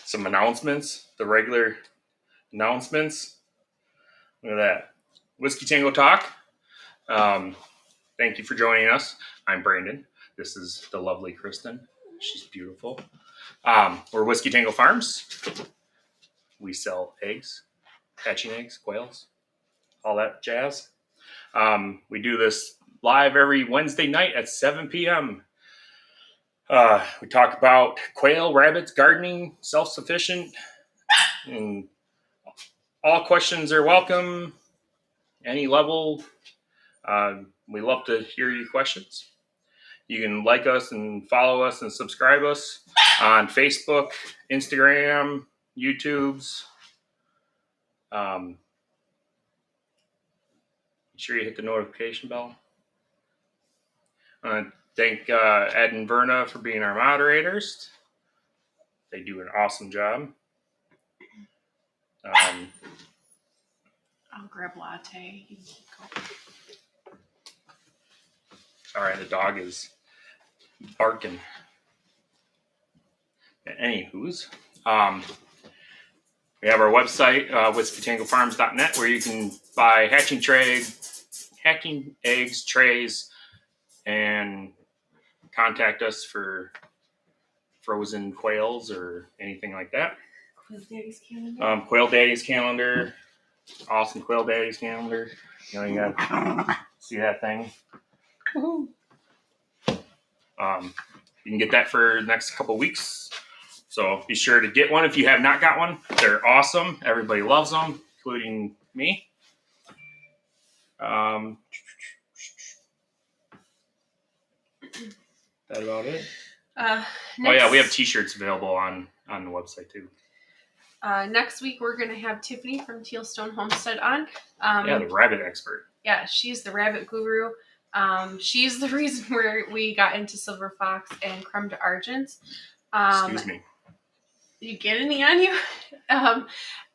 some announcements, the regular announcements. Look at that. Whiskey Tango Talk. Thank you for joining us. I'm Brandon. This is the lovely Kristin. She's beautiful. We're Whiskey Tango Farms. We sell eggs, hatching eggs, quails, all that jazz. We do this live every Wednesday night at 7 p.m. We talk about quail, rabbits, gardening, self-sufficient, and all questions are welcome, any level. We love to hear your questions. You can like us and follow us and subscribe us on Facebook, Instagram, YouTube's. Make sure you hit the notification bell. Thank Ed and Verna for being our moderators. They do an awesome job. I'll grab latte. All right, the dog is barking. Anywho's, we have our website, whiskeytangofarms.net, where you can buy hatching eggs, trays, and contact us for frozen quails or anything like that. Quail Daddy's calendar. Quail Daddy's calendar. Awesome Quail Daddy's calendar. You gotta see that thing. Woohoo. You can get that for the next couple weeks. So be sure to get one if you have not got one. They're awesome. Everybody loves them, including me. That about it? We have t-shirts available on the website too. Next week we're going to have Tiffany from Tealstone Homestead on. The rabbit expert. Yeah, she's the rabbit guru. She's the reason where we got into Silver Fox and Creme de Argent. Excuse me. You get any on you?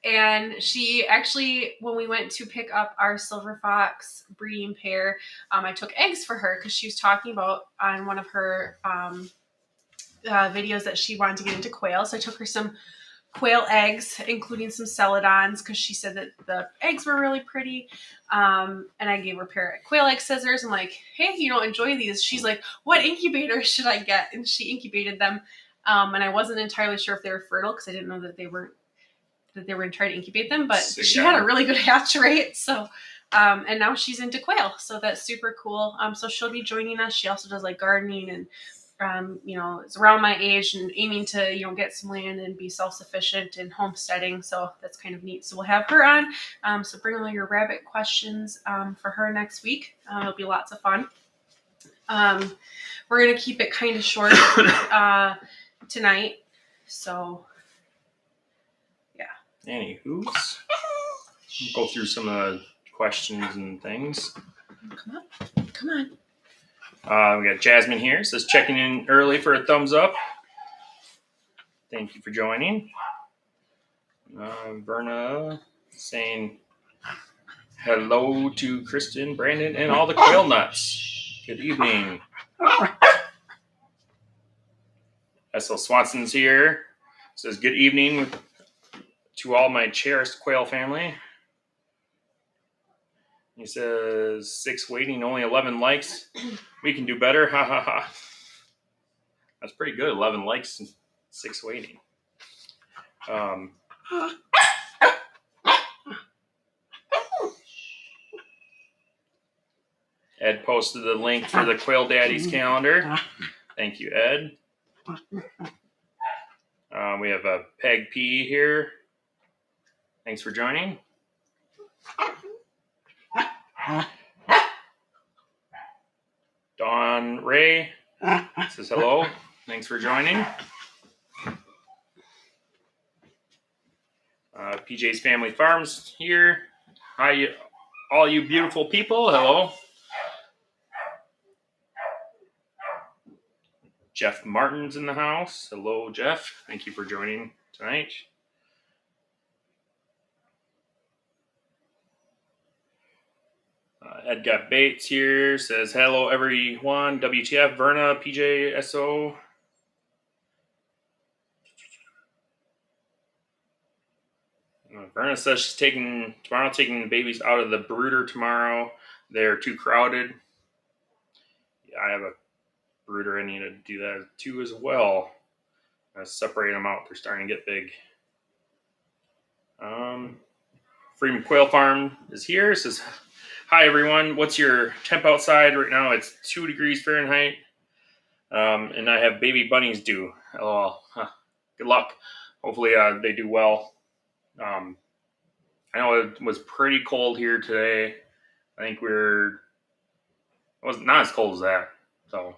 And she actually, when we went to pick up our Silver Fox breeding pair, I took eggs for her because she was talking about on one of her videos that she wanted to get into quail. So I took her some quail eggs, including some celadons, because she said that the eggs were really pretty. And I gave her a pair of quail egg scissors. I'm like, hey, you don't enjoy these. She's like, what incubator should I get? And she incubated them. And I wasn't entirely sure if they were fertile because I didn't know that they were going to try to incubate them. But she had a really good hatch rate. So, and now she's into quail. So that's super cool. So she'll be joining us. She also does like gardening and is around my age and aiming to, get some land and be self-sufficient and homesteading. So that's kind of neat. So we'll have her on. So bring all your rabbit questions for her next week. It'll be lots of fun. We're going to keep it kind of short tonight. So, yeah. Anywho's, we'll go through some questions and things. Come on. We got Jasmine here. Says checking in early for a thumbs up. Thank you for joining. Verna saying hello to Kristin, Brandon, and all the quail nuts. Good evening. S.L. Swanson's here. Says good evening to all my cherished quail family. He says 6 waiting, only 11 likes. We can do better. Ha ha ha. That's pretty good. 11 likes and 6 waiting. Ed posted the link for the Quail Daddy's calendar. Thank you, Ed. We have a Peg P here. Thanks for joining. Dawn Ray says hello. Thanks for joining. PJ's Family Farms here. Hi, all you beautiful people. Hello. Jeff Martin's in the house. Hello, Jeff. Thank you for joining tonight. Edgar Bates here says, hello, everyone. WTF, Verna, PJ, SO. Verna says she's taking the babies out of the brooder tomorrow. They're too crowded. Yeah, I have a brooder. I need to do that too as well. Separate them out. They're starting to get big. Freedom Quail Farm is here. It says, hi everyone. What's your temp outside right now? It's 2 degrees Fahrenheit. And I have baby bunnies due. Oh, good luck. Hopefully they do well. I know it was pretty cold here today. I think it was not as cold as that. So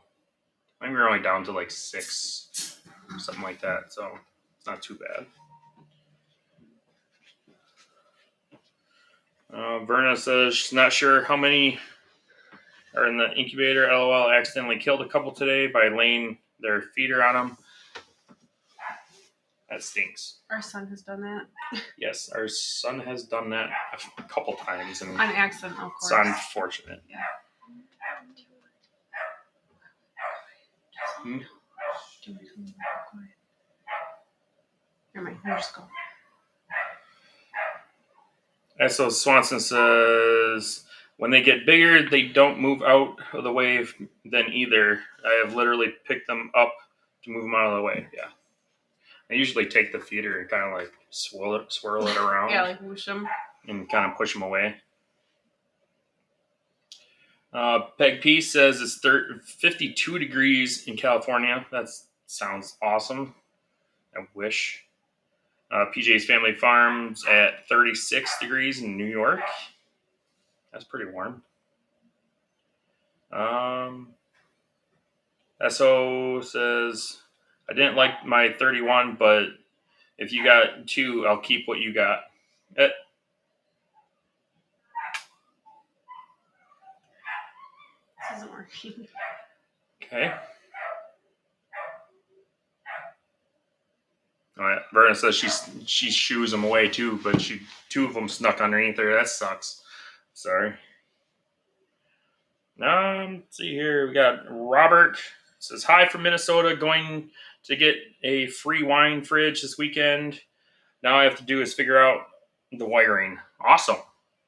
I think we were only down to like 6, something like that. So it's not too bad. Verna says she's not sure how many are in the incubator. LOL, accidentally killed a couple today by laying their feeder on them. That stinks. Our son has done that. Yes, our son has done that a couple times. And on accident, of course. It's unfortunate. Yeah. Never mind, I'll just go. So Swanson says, when they get bigger, they don't move out of the way then either. I have literally picked them up to move them out of the way. Yeah. I usually take the feeder and kind of like swirl it around. Yeah, like whoosh them. And kind of push them away. Peg P says it's 52 degrees in California. That sounds awesome. I wish. PJ's Family Farms at 36 degrees in New York. That's pretty warm. SO says, I didn't like my 31, but if you got 2, I'll keep what you got. This isn't working. Okay. All right. Verna says she shoos them away too, but 2 of them snuck underneath her. That sucks. Sorry. Let's see here. We got Robert. Says, hi from Minnesota, going to get a free wine fridge this weekend. Now I have to do is figure out the wiring. Awesome.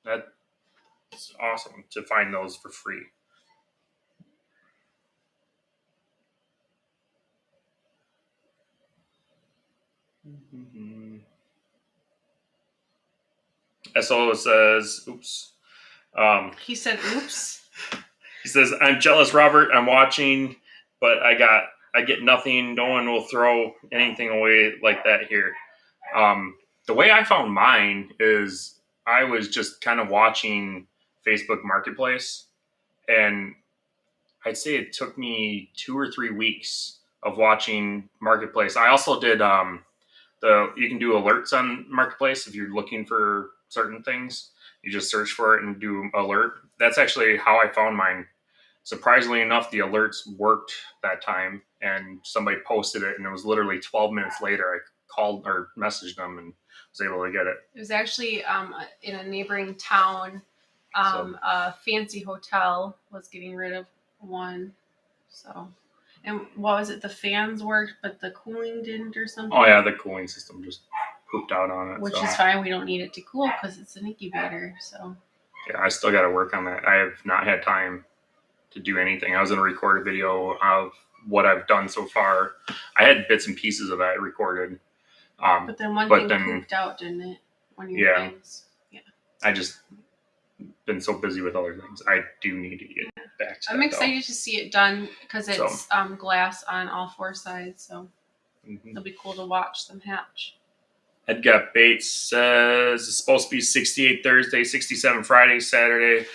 That's awesome to find those for free. SO says, oops. He said, oops. He says, I'm jealous, Robert. I'm watching, but I get nothing. No one will throw anything away like that here. The way I found mine is I was just kind of watching Facebook Marketplace, and I'd say it took me 2 or 3 weeks of watching Marketplace. I also did you can do alerts on Marketplace if you're looking for certain things. You just search for it and do alert. That's actually how I found mine. Surprisingly enough, the alerts worked that time, and somebody posted it, and it was literally 12 minutes later I called or messaged them and was able to get it. It was actually in a neighboring town. A fancy hotel was getting rid of one. So, and what was it? The fans worked, but the cooling didn't or something? Oh, yeah, the cooling system just pooped out on it. Which is fine. We don't need it to cool because it's an incubator. So, yeah, I still got to work on that. I have not had time to do anything. I was going to record a video of what I've done so far. I had bits and pieces of that recorded. But then one thing pooped out, didn't it? One of your things. Yeah. I just been so busy with other things. I do need to get back to I'm excited to see it done because it's glass on all 4 sides. So it'll be cool to watch them hatch. Edgar Bates says it's supposed to be 68 Thursday, 67 Friday, Saturday,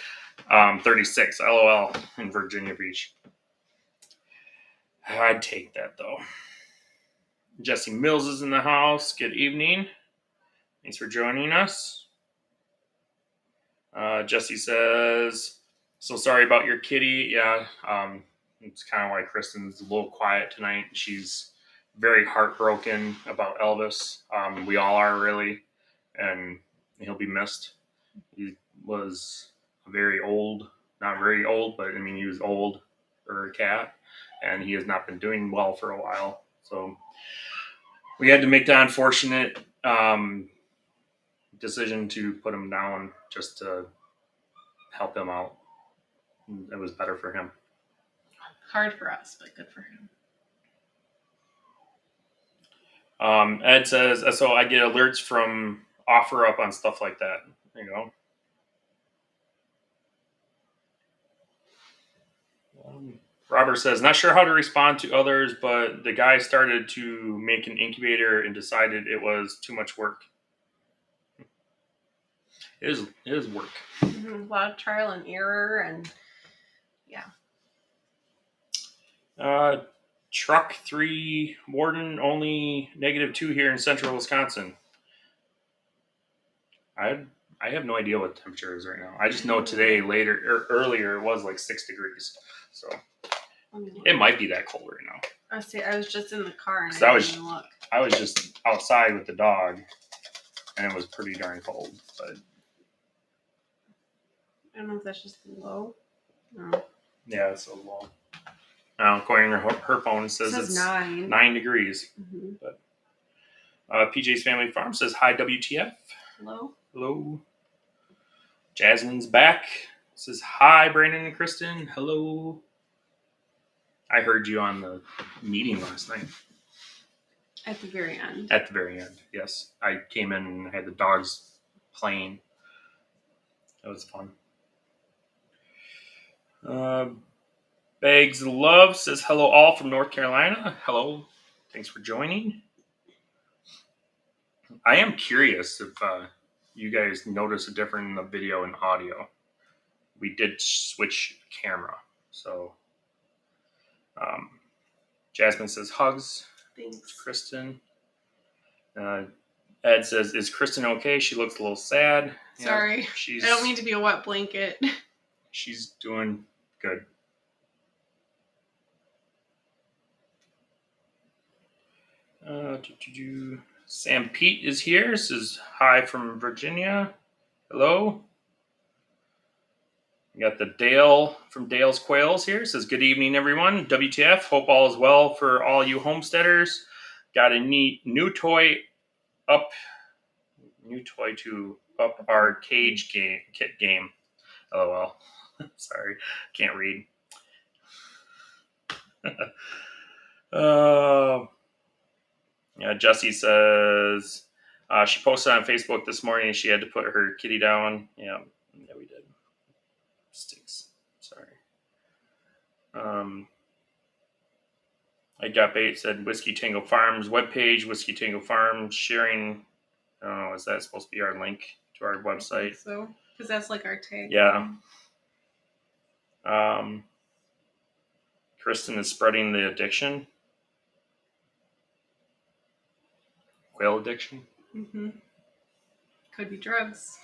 36 LOL in Virginia Beach. I'd take that though. Jesse Mills is in the house. Good evening. Thanks for joining us. Jesse says, so sorry about your kitty. Yeah, it's kind of why Kristen's a little quiet tonight. She's very heartbroken about Elvis. We all are really, and he'll be missed. He was very old, not very old, but I mean, he was old for a cat, and he has not been doing well for a while. So we had to make the unfortunate decision to put him down just to help him out. It was better for him. Hard for us, but good for him. Ed says, so I get alerts from OfferUp on stuff like that. There you go. Robert says, not sure how to respond to others, but the guy started to make an incubator and decided it was too much work. It is work. Mm-hmm. A lot of trial and error, and yeah. Truck 3 Warden only -2 here in central Wisconsin. I have no idea what the temperature is right now. I just know today earlier it was like 6 degrees. So it might be that cold right now. I was just in the car and I didn't even look. I was just outside with the dog and it was pretty darn cold. But I don't know if that's just low. No. Yeah, it's so low. Now, according to her phone, it says it's 9 degrees. Mm-hmm. But PJ's Family Farm says, hi, WTF. Hello. Jasmine's back. Says, hi, Brandon and Kristin. Hello. I heard you on the meeting last night. At the very end. At the very end, yes. I came in and had the dogs playing. It was fun. Bags Love says, hello all from North Carolina. Hello. Thanks for joining. I am curious if you guys notice a difference in the video and audio. We did switch camera. So, Jasmine says, hugs. Thanks. Kristin. Ed says, is Kristin okay? She looks a little sad. Sorry. I don't mean to be a wet blanket. She's doing good. Sam Pete is here. Says hi from Virginia. Hello. We got the Dale from Dale's Quails here. Says good evening, everyone. WTF. Hope all is well for all you homesteaders. Got a neat new toy to up our cage kit game. LOL. Sorry, can't read. Yeah, Jessie says she posted on Facebook this morning she had to put her kitty down. Yeah, we did. Stinks. Sorry. I got bait said Whiskey Tango Farms webpage, Whiskey Tango Farms sharing. I don't know, is that supposed to be our link to our website? I think so, because that's like our tag. Yeah. Kristin is spreading the addiction. Quail addiction? Mm-hmm. Could be drugs.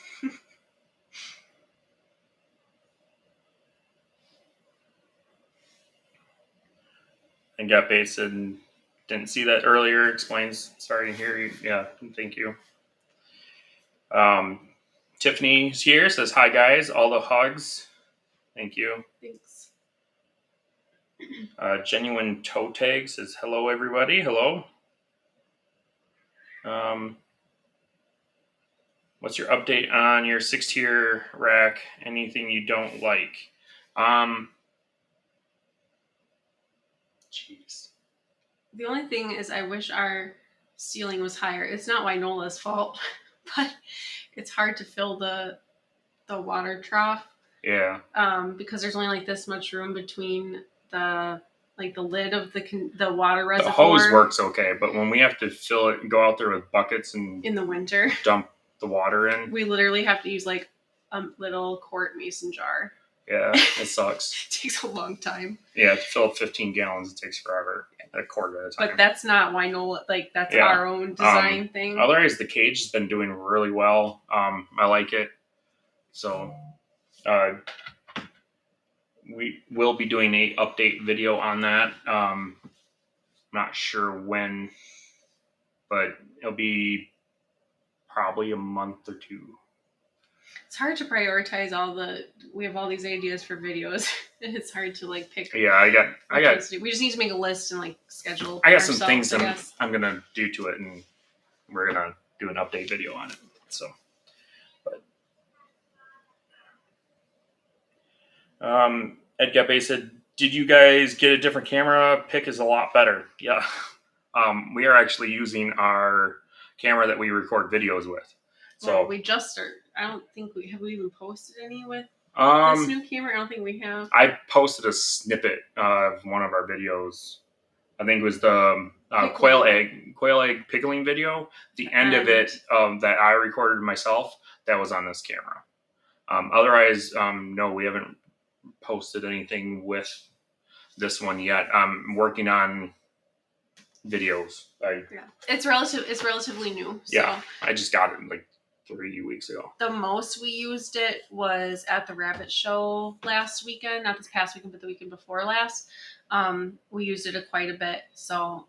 And got bait said, didn't see that earlier. Explains, sorry to hear you. Yeah, thank you. Tiffany's here, says, hi guys, all the hugs. Thank you. Thanks. Genuine Toe Tag says, hello everybody. Hello. What's your update on your 6-tier rack? Anything you don't like? Jeez. The only thing is I wish our ceiling was higher. It's not Winola's fault, but it's hard to fill the water trough. Yeah. Because there's only like this much room between the lid of the water reservoir. The hose works okay, but when we have to fill it and go out there with buckets and in the winter dump the water in, we literally have to use like a little quart mason jar. Yeah, it sucks. It takes a long time. Yeah, to fill 15 gallons, it takes forever. A quart at a time. But that's not Winola. Like, that's our own design thing. Otherwise, the cage has been doing really well. I like it. So, we will be doing a update video on that. Not sure when, but it'll be probably a month or two. It's hard to prioritize we have all these ideas for videos and it's hard to like pick. Yeah, I got. We just need to make a list and like schedule. I got some things I'm going to do to it, and we're going to do an update video on it. So, Ed Gappe said, "Did you guys get a different camera? Pick is a lot better." Yeah. We are actually using our camera that we record videos with. So we just started. I don't think have we even posted any with this new camera? I don't think we have. I posted a snippet of one of our videos. I think it was the quail egg pickling video. The end of it that I recorded myself, that was on this camera. Otherwise, no, we haven't posted anything with this one yet. I'm working on videos. It's relatively new. So yeah, I just got it like 3 weeks ago. The most we used it was at the rabbit show last weekend, not this past weekend, but the weekend before last. We used it quite a bit, so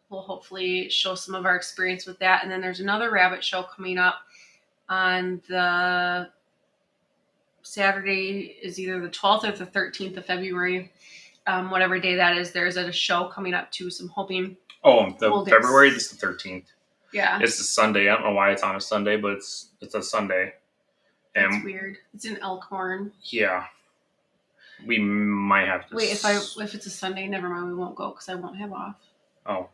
we'll hopefully show some of our experience with that. And then there's another rabbit show coming up on the Saturday, is either the 12th or the 13th of February. Whatever day that is, there's a show coming up too, so I'm hoping. February, this is the 13th. Yeah. It's a Sunday. I don't know why it's on a Sunday, but it's a Sunday. And it's weird. It's in Elkhorn. Yeah. We might have to... Wait, if it's a Sunday, never mind. We won't go because I won't have off. Oh,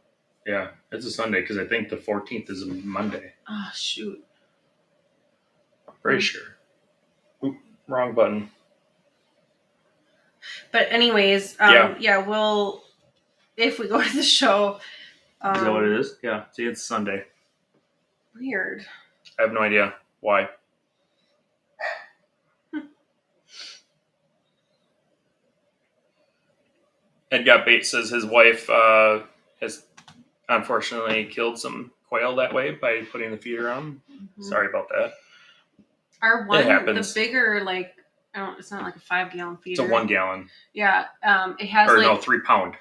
yeah. It's a Sunday because I think the 14th is a Monday. Oh, shoot. I'm pretty sure. Oop, wrong button. But anyways, we'll... If we go to the show... is that what it is? Yeah. See, it's Sunday. Weird. I have no idea why. Ed Got Bait says his wife has unfortunately killed some quail that way by putting the feeder on. Mm-hmm. Sorry about that. Our one, the bigger, like, it's not like a 5-gallon feeder. It's a 1 gallon. Yeah. It has 3 pound.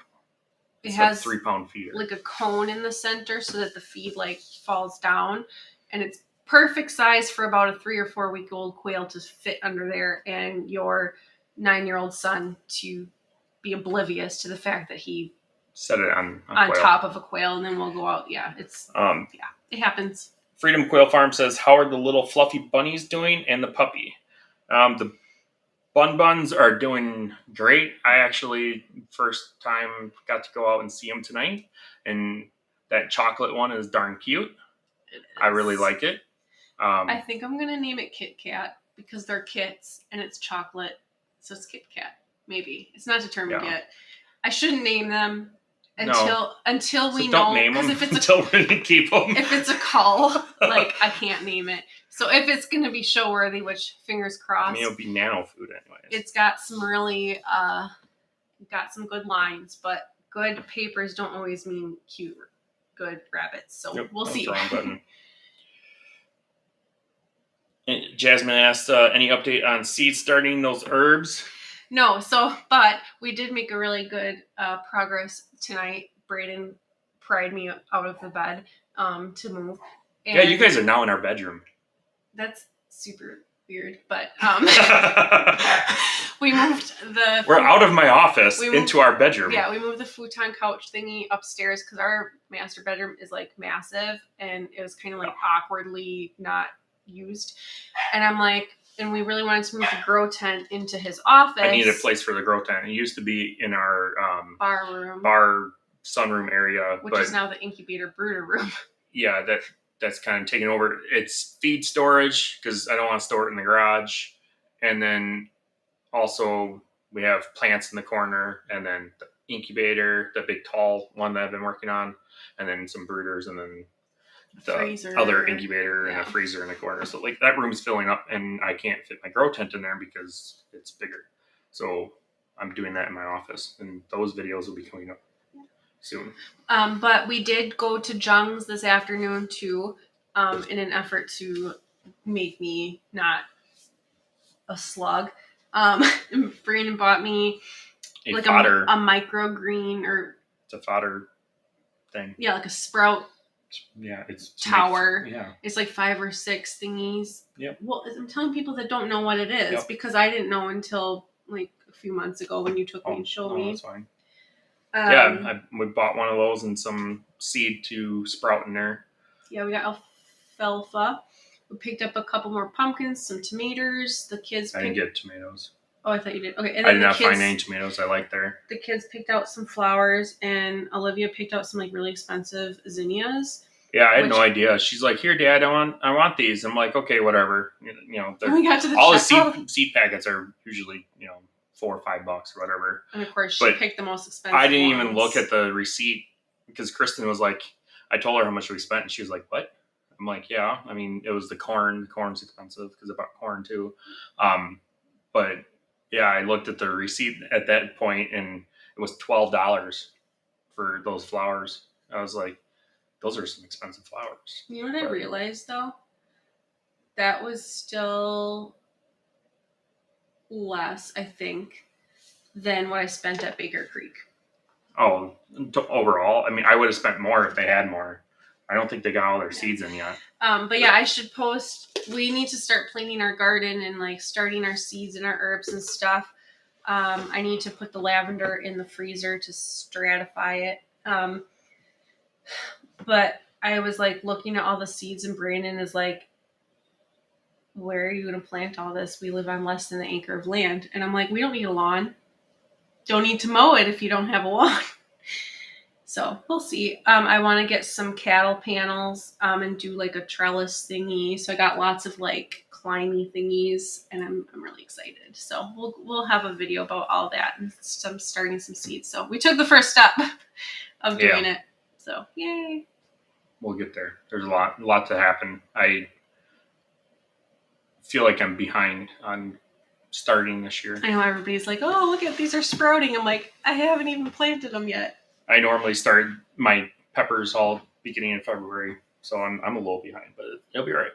It has a 3 pound feeder. Like a cone in the center so that the feed like falls down, and it's perfect size for about a 3 or 4 week old quail to fit under there, and your 9-year-old son to be oblivious to the fact that he set it on top of a quail, and then we'll go out. Yeah, it happens. Freedom Quail Farm says, "How are the little fluffy bunnies doing and the puppy?" The buns are doing great. I actually first time got to go out and see them tonight, and that chocolate one is darn cute. I really like it. I think I'm gonna name it Kit Kat because they're kits and it's chocolate, so it's Kit Kat. Maybe it's not determined yet. I shouldn't name them until we know. Because if it's until we're gonna keep them. If it's a cull, like I can't name it. So if it's gonna be show worthy, which fingers crossed, it'll be nano food anyways. It's got some really got some good lines, but good papers don't always mean cute, good rabbits. So we'll see. Wrong button. Jasmine asked, any update on seed starting those herbs? No, but we did make a really good progress tonight. Brayden pried me out of the bed to move. And yeah, you guys are now in our bedroom. That's super weird, but we moved We're out of my office into our bedroom. Yeah, we moved the futon couch thingy upstairs because our master bedroom is like massive, and it was kind of like awkwardly not used. And I'm like, and we really wanted to move the grow tent into his office. I needed a place for the grow tent. It used to be in our bar sunroom area, which is now the incubator brooder room. Yeah, that's kind of taking over. It's feed storage because I don't want to store it in the garage, and then also we have plants in the corner, and then the incubator, the big tall one that I've been working on, and then some brooders, and then the freezer, other incubator and a freezer in the corner. So like that room's filling up, and I can't fit my grow tent in there because it's bigger. So I'm doing that in my office, and those videos will be coming up soon. But we did go to Jung's this afternoon too, in an effort to make me not a slug. Brandon bought me a microgreen, or it's a fodder thing. Yeah, like a sprout. Yeah, it's tower. It's like 5 or 6 thingies. Yep. Well, I'm telling people that don't know what it is because I didn't know until like a few months ago when you took me and showed me. That's fine. We bought one of those and some seed to sprout in there. Yeah, we got alfalfa. We picked up a couple more pumpkins, some tomatoes. The kids. I didn't get tomatoes. Oh, I thought you did. Okay, and I then did not find any tomatoes I like there. The kids picked out some flowers, and Olivia picked out some like really expensive zinnias. Yeah, I had no idea. She's like, "Here, Dad, I want these." I'm like, "Okay, whatever." We got to the all the checkout. seed packets are usually $4 or $5 or whatever. And of course, she picked the most expensive. I didn't even look at the receipt because Kristin was like, I told her how much we spent, and she was like, "What?" I'm like, "Yeah, I mean, it was the corn. The corn's expensive because I bought corn too." But yeah, I looked at the receipt at that point, and it was $12 for those flowers. I was like, those are some expensive flowers. You know what I realized though? That was still less, I think, than what I spent at Baker Creek. Oh, overall, I mean, I would have spent more if they had more. I don't think they got all their seeds in yet. But yeah, I should post. We need to start planting our garden and like starting our seeds and our herbs and stuff. I need to put the lavender in the freezer to stratify it. But I was like looking at all the seeds, and Brandon is like, "Where are you going to plant all this? We live on less than an acre of land." And I'm like, "We don't need a lawn. Don't need to mow it if you don't have a lawn." So we'll see. I want to get some cattle panels and do like a trellis thingy. So I got lots of like climby thingies, and I'm really excited. So we'll have a video about all that and some starting some seeds. So we took the first step of doing it. So yay! We'll get there. There's a lot to happen. I feel like I'm behind on starting this year. I know everybody's like, "Oh, look at these are sprouting." I'm like, I haven't even planted them yet. I normally start my peppers all beginning of February, so I'm a little behind, but it'll be all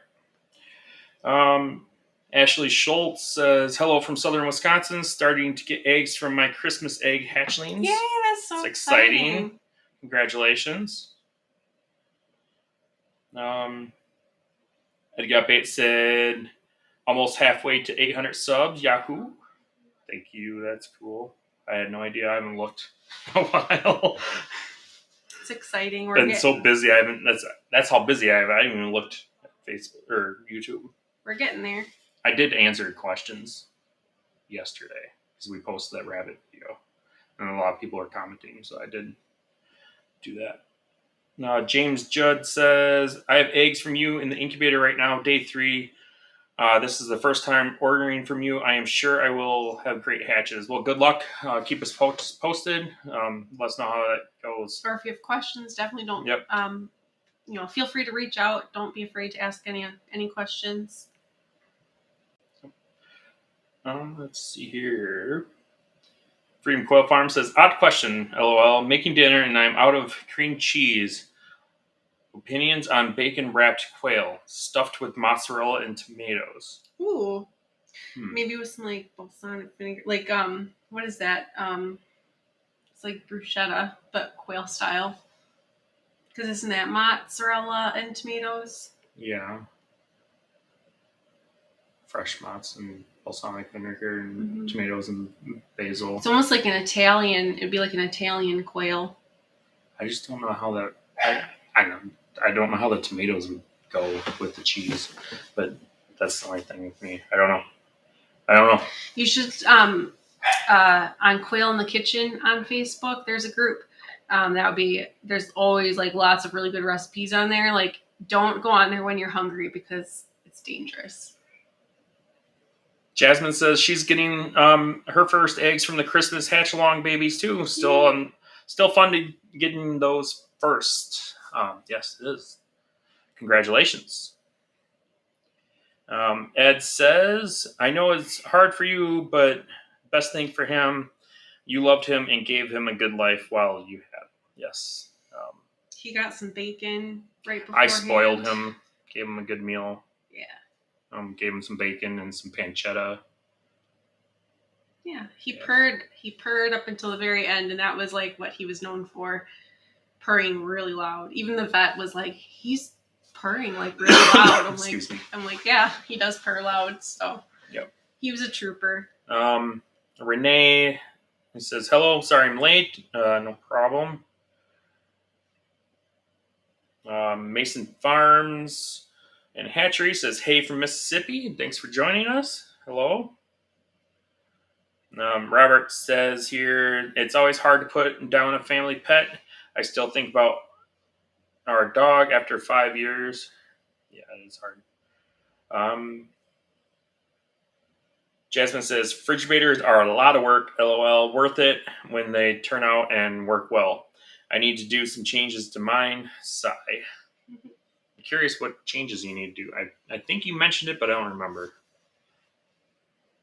right. Ashley Schultz says, "Hello from southern Wisconsin. Starting to get eggs from my Christmas egg hatchlings. Yay, that's so exciting. Congratulations." Edgar Bates said, "Almost halfway to 800 subs. Yahoo! Thank you. That's cool. I had no idea. I haven't looked in a while. It's exciting. We're so busy. I haven't. That's how busy I have. I haven't even looked at Facebook or YouTube. We're getting there. I did answer questions yesterday because we posted that rabbit video, and a lot of people are commenting. So I did do that. Now, James Judd says, "I have eggs from you in the incubator right now, day 3. This is the first time ordering from you. I am sure I will have great hatches." Well, good luck. Keep us posted. Let us know how that goes. Or if you have questions, definitely don't. Yep. Feel free to reach out. Don't be afraid to ask any questions. Let's see here. Freedom Quail Farm says, "Odd question, LOL. Making dinner and I'm out of cream cheese. Opinions on bacon wrapped quail stuffed with mozzarella and tomatoes." Ooh. Maybe with some like balsamic vinegar. Like what is that? It's like bruschetta, but quail style. Because isn't that mozzarella and tomatoes? Yeah. Fresh mozz and balsamic vinegar and tomatoes and basil. It's almost like an Italian. It'd be like an Italian quail. I just don't know how that. I don't know how the tomatoes would go with the cheese, but that's the only thing with me. I don't know. You should on Quail in the Kitchen on Facebook. There's a group. There's always like lots of really good recipes on there. Like, don't go on there when you're hungry because it's dangerous. Jasmine says she's getting her first eggs from the Christmas hatch along babies too. Still fun to getting those first. Yes, it is. Congratulations. Ed says, "I know it's hard for you, but best thing for him, you loved him and gave him a good life while you had." Yes. He got some bacon right before. I spoiled him, gave him a good meal. Yeah. Gave him some bacon and some pancetta. Yeah, he purred up until the very end, and that was like what he was known for, purring really loud. Even the vet was like, "He's purring like really loud." I'm like, yeah, he does purr loud. So yep, he was a trooper. Renee says, "Hello, sorry I'm late. No problem." Mason Farms and Hatchery says, "Hey from Mississippi. Thanks for joining us." Hello. Robert says here, it's always hard to put down a family pet. I still think about our dog after 5 years. Yeah, it's hard. Jasmine says, refrigerators are a lot of work, lol, worth it when they turn out and work well. I need to do some changes to mine, sigh. I'm curious what changes you need to do. I think you mentioned it, but I don't remember.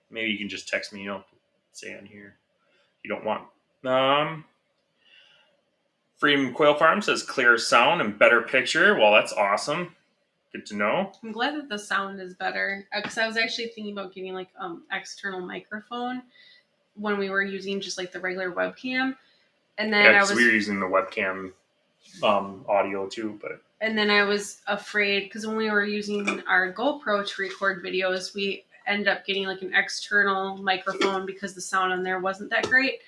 Maybe you can just text me, you don't say on here. You don't want. Freedom Quail Farm says clear sound and better picture. Well, that's awesome. Good to know. I'm glad that the sound is better because I was actually thinking about getting like external microphone when we were using just like the regular webcam, and then we were using the webcam audio too, but. And then I was afraid because when we were using our GoPro to record videos, we ended up getting like an external microphone because the sound on there wasn't that great.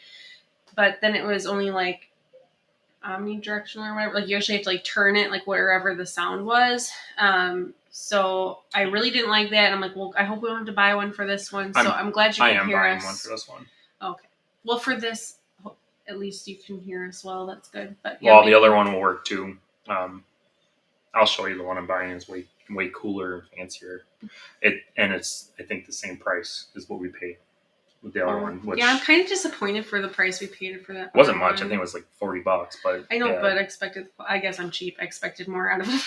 But then it was only like omnidirectional or whatever. Like you actually have to like turn it like wherever the sound was. So I really didn't like that. And I'm like, well, I hope we don't have to buy one for this one. So I'm glad you can hear us. I am buying one for this one. Okay. Well, for this, at least you can hear us well. That's good. But yeah, well, the other one will work too. I'll show you the one I'm buying. It's way cooler and fancier. It's I think the same price as what we paid with the other one. Which yeah, I'm kind of disappointed for the price we paid for that. Wasn't much. I think it was like $40, but I know, yeah. But I guess I'm cheap. I expected more out of it.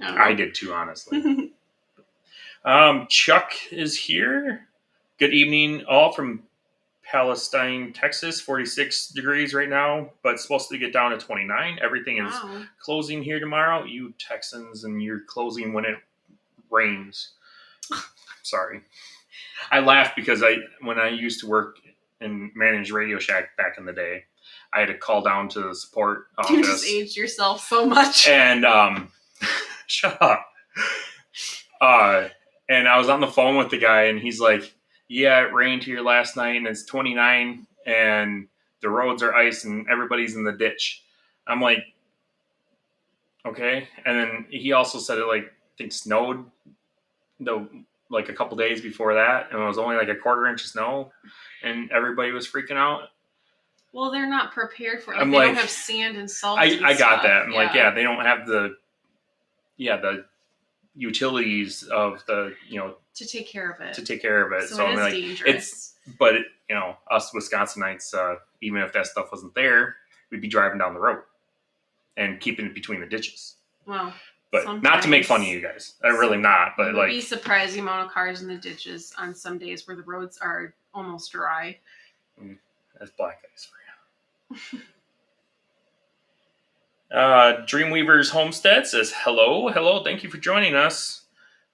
I did too, honestly. Chuck is here. Good evening, all from Palestine, Texas. 46 degrees right now, but it's supposed to get down to 29. Everything is closing here tomorrow. You Texans, and you're closing when it rains. Sorry. I laugh because when I used to work and manage Radio Shack back in the day, I had to call down to the support office. You just aged yourself so much. And shut up. And I was on the phone with the guy, and he's like, yeah, it rained here last night, and it's 29, and the roads are ice, and everybody's in the ditch. I'm like, okay. And then he also said it like, I think snowed like a couple days before that, and it was only like a quarter inch of snow, and everybody was freaking out. Well, they're not prepared for it. Like, they don't have sand and salt. I got that. I'm like, yeah, they don't have the utilities of the, to take care of it. So it is like, dangerous. But us Wisconsinites, even if that stuff wasn't there, we'd be driving down the road and keeping it between the ditches. Well, but sometimes, not to make fun of you guys. I'm really not. But you'd be surprised the amount of cars in the ditches on some days where the roads are almost dry. That's black ice for you. Dreamweaver's Homestead says hello. Thank you for joining us.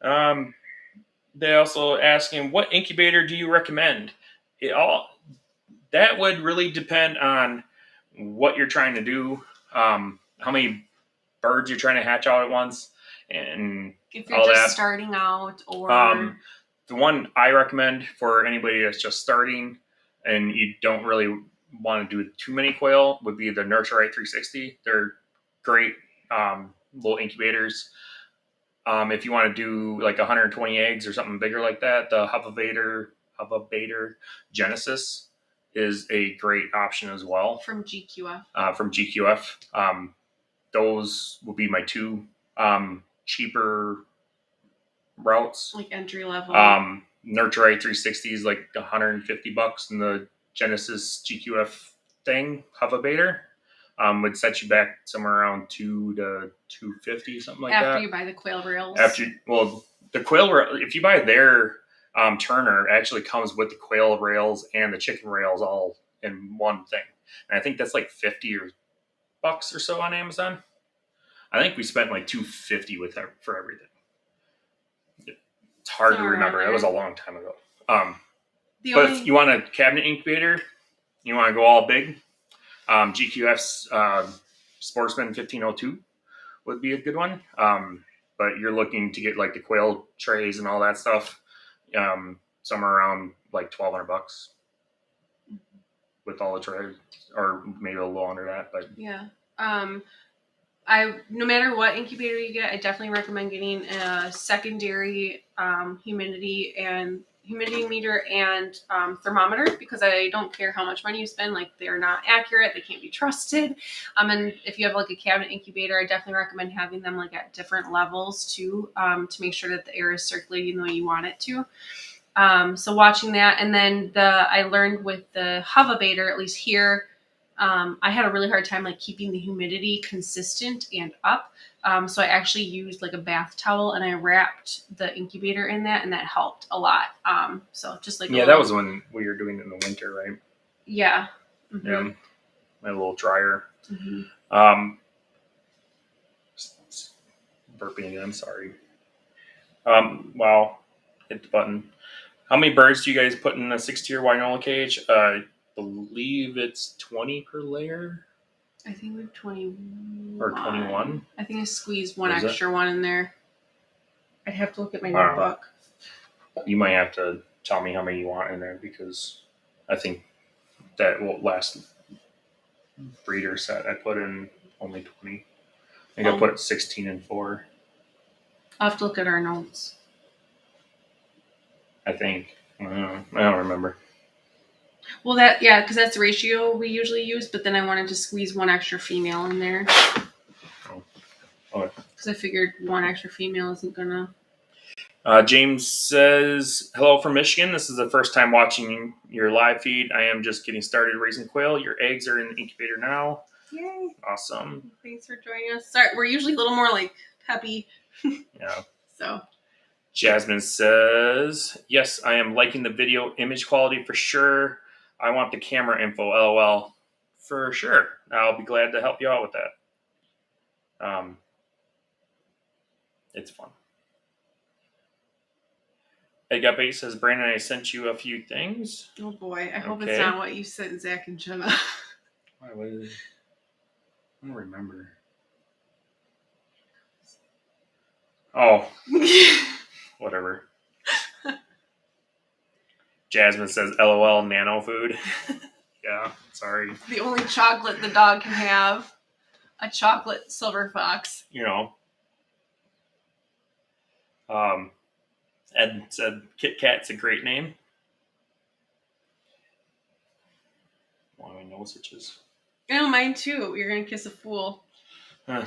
They also asking, what incubator do you recommend? That would really depend on what you're trying to do, how many birds you're trying to hatch out at once, and if you're just starting out, or the one I recommend for anybody that's just starting and you don't really want to do too many quail would be the Nurturite 360. They're great little incubators. If you want to do like 120 eggs or something bigger like that, the Incubator Genesis is a great option as well. From GQF. Those will be my two cheaper routes. Like entry level. Nurturite 360 is like $150, and the Genesis GQF thing, Incubator, would set you back somewhere around $200 to $250, something like that. After you buy the quail rails. The quail rail, if you buy their turner, it actually comes with the quail rails and the chicken rails all in one thing. And I think that's like $50 or so on Amazon. I think we spent like $250 for everything. It's hard to remember. It was a long time ago. If you want a cabinet incubator, you want to go all big, GQF's Sportsman 1502 would be a good one. But you're looking to get like the quail trays and all that stuff, somewhere around like $1,200 with all the trays, or maybe a little under that. But yeah, no matter what incubator you get, I definitely recommend getting a secondary humidity and humidity meter and thermometer, because I don't care how much money you spend. Like, they're not accurate. They can't be trusted. And if you have like a cabinet incubator, I definitely recommend having them like at different levels too, to make sure that the air is circulating the way you want it to. So watching that, and then I learned with the Hovabator, at least here, I had a really hard time like keeping the humidity consistent and up. So I actually used like a bath towel and I wrapped the incubator in that, and that helped a lot. So just like that was when we were doing it in the winter, right? Yeah. Mm-hmm. Yeah, my little dryer. Mm-hmm. Burping again. I'm sorry. Wow, hit the button. How many birds do you guys put in a 6-tier Winola cage? I believe it's 20 per layer. I think we're 21. Or 21? I think I squeezed one extra one in there. I'd have to look at my notebook. You might have to tell me how many you want in there, because I think that last breeder set I put in only 20. I think I put 16 and 4. I'll have to look at our notes. I think. I don't remember. Well, because that's the ratio we usually use, but then I wanted to squeeze one extra female in there. Oh. Okay. Because I figured one extra female isn't gonna... James says, hello from Michigan. This is the first time watching your live feed. I am just getting started raising quail. Your eggs are in the incubator now. Yay. Awesome. Thanks for joining us. Sorry, we're usually a little more like peppy. Yeah. So. Jasmine says, yes, I am liking the video image quality for sure. I want the camera info, LOL. For sure. I'll be glad to help you out with that. It's fun. Egg says, Brandon, I sent you a few things. Oh boy, I hope it's not what you sent Zach and Jenna. Why was it? I don't remember. Oh. Whatever. Jasmine says, LOL, nano food. Yeah, sorry. The only chocolate the dog can have. A chocolate silver fox. You know. Ed said Kit Kat's a great name. Why do I know itches? Oh, mine too. You're gonna kiss a fool. Huh.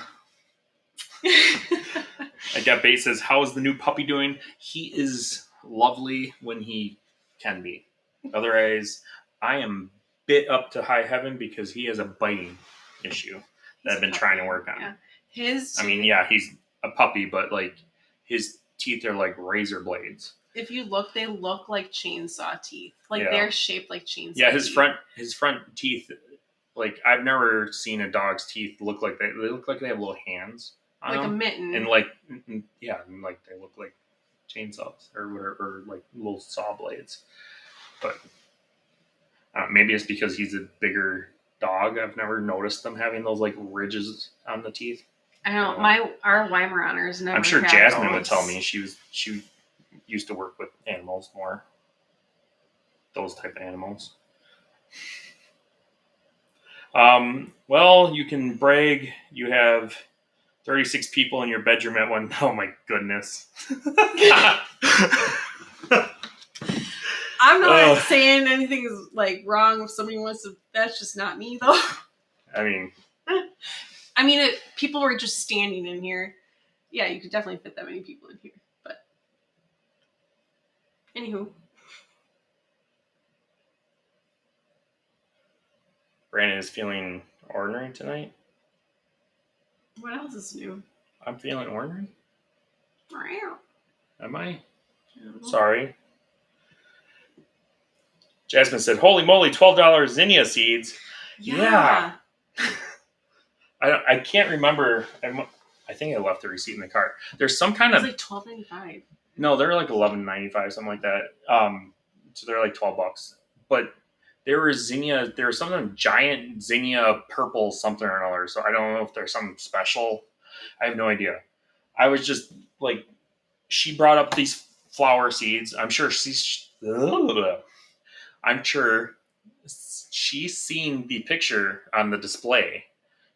I got bait says, how is the new puppy doing? He is lovely when he can be. Otherwise, I am bit up to high heaven because he has a biting issue that I've been trying to work on. Yeah. He's a puppy, but like his teeth are like razor blades. If you look, they look like chainsaw teeth. Like they're shaped like chainsaw. Yeah, his front teeth. Like I've never seen a dog's teeth look like that. They look like they have little hands on like them. A mitten. And like they look like chainsaws or whatever, or like little saw blades. But maybe it's because he's a bigger dog. I've never noticed them having those like ridges on the teeth. I don't know. Our Weimaraners never. I'm sure Jasmine would tell me. She used to work with animals more. Those type of animals. Well, you can brag. You have 36 people in your bedroom at one. Oh my goodness. I'm not saying anything is like wrong if somebody wants to. That's just not me though. I mean, people were just standing in here. Yeah, you could definitely fit that many people in here. But anywho. Brandon is feeling ordinary tonight. What else is new? I'm feeling ordinary. Wow. Am I? Sorry. Jasmine said, "Holy moly, $12 zinnia seeds." Yeah. I can't remember. I think I left the receipt in the cart. There's some kind of like $12.95. No, they're like $11.95, something like that. So they're like $12. But there was zinnia. There was something giant zinnia purple something or another. So I don't know if there's something special. I have no idea. I was just like, she brought up these flower seeds. I'm sure she's seen the picture on the display,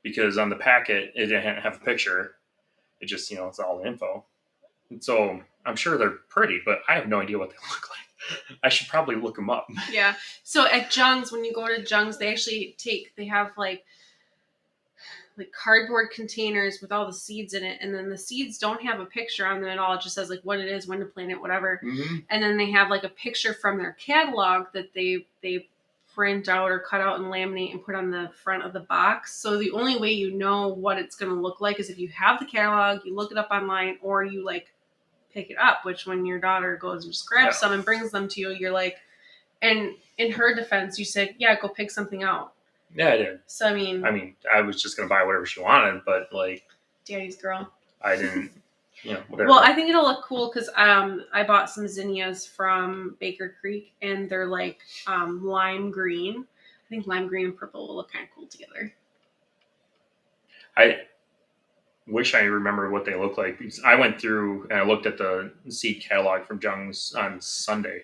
because on the packet it didn't have a picture. It just, it's all info. And so I'm sure they're pretty, but I have no idea what they look like. I should probably look them up. Yeah. So at Jung's, when you go to Jung's, they actually they have like cardboard containers with all the seeds in it, and then the seeds don't have a picture on them at all. It just says like what it is, when to plant it, whatever. Mm-hmm. And then they have like a picture from their catalog that they print out or cut out and laminate and put on the front of the box. So the only way you know what it's going to look like is if you have the catalog, you look it up online, or you like pick it up, which when your daughter goes and just grabs some and brings them to you, you're like, and in her defense, you said, yeah, go pick something out. Yeah, I did. So, I mean, I was just going to buy whatever she wanted, but like, daddy's girl. I didn't, whatever. Well, I think it'll look cool because I bought some zinnias from Baker Creek, and they're like lime green. I think lime green and purple will look kind of cool together. I wish I remembered what they look like, because I went through and I looked at the seed catalog from Jung's on Sunday.